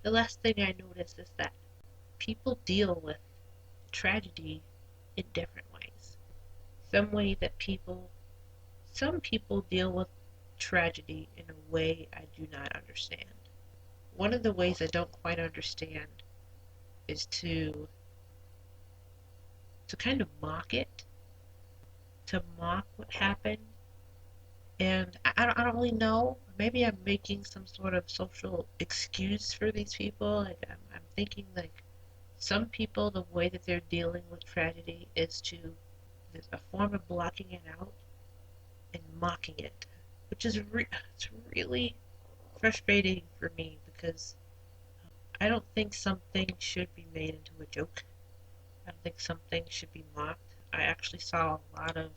The last thing I noticed is that people deal with tragedy in different ways. Some way that people some people deal with tragedy in a way I do not understand. One of the ways I don't quite understand is to kind of mock it, to mock what happened. And I don't really know. Maybe I'm making some sort of social excuse for these people. Like I'm thinking like some people, the way that they're dealing with tragedy is to there's a form of blocking it out and mocking it, which is it's really frustrating for me because I don't think something should be made into a joke. I don't think something should be mocked. I actually saw a lot of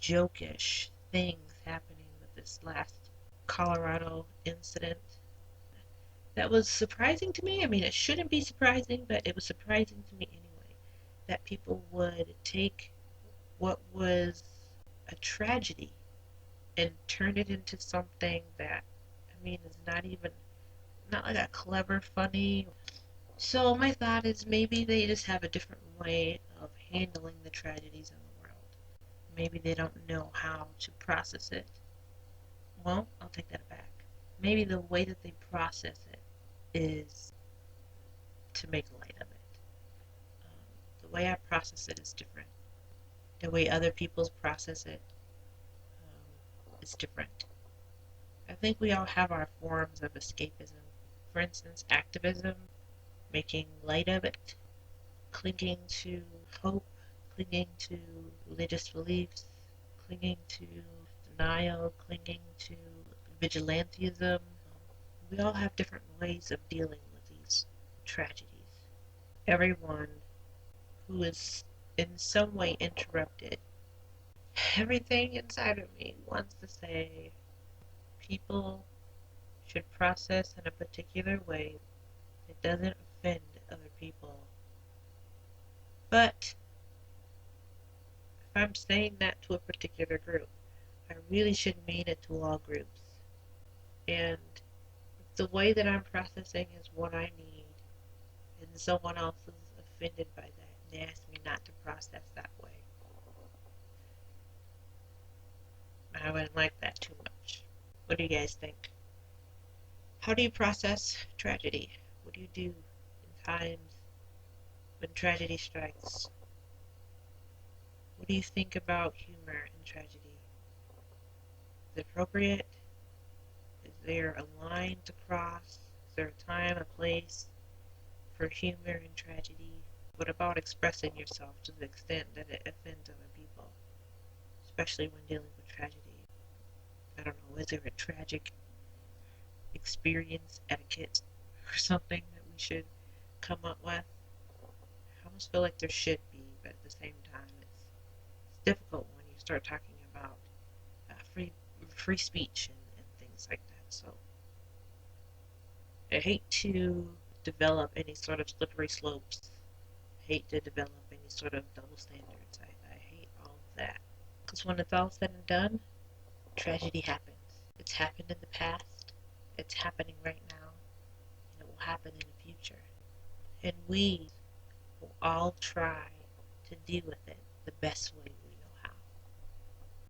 jokish things happening with this last Colorado incident. That was surprising to me. I mean, it shouldn't be surprising, but it was surprising to me anyway that people would take what was a tragedy and turn it into something that, I mean, is not like a clever, funny. So my thought is maybe they just have a different way of handling the tragedies in the world. Maybe they don't know how to process it. Well, I'll take that back. Maybe the way that they process it is to make light of it. The way I process it is different. The way other people's process it is different. I think we all have our forms of escapism. For instance, activism, making light of it, clinging to hope, clinging to religious beliefs, clinging to denial, clinging to vigilantism. We all have different ways of dealing with these tragedies. Everyone who is in some way interrupted, everything inside of me wants to say people should process in a particular way that doesn't offend other people. But if I'm saying that to a particular group, I really should mean it to all groups. And if the way that I'm processing is what I need, and someone else is offended by that and they ask me not to process that way, I wouldn't like that too much. What do you guys think? How do you process tragedy? What do you do in times when tragedy strikes? What do you think about humor in tragedy? Is it appropriate? Is there a line to cross? Is there a time, a place for humor in tragedy? What about expressing yourself to the extent that it offends other people, especially when dealing with tragedy? I don't know, is there a tragic experience etiquette or something that we should come up with? I almost feel like there should be, but at the same time, it's difficult when you start talking about free speech and things like that. So I hate to develop any sort of slippery slopes. I hate to develop any sort of double standards. I hate all of that. Because when it's all said and done, tragedy happens. It's happened in the past, it's happening right now, and it will happen in the future. And we will all try to deal with it the best way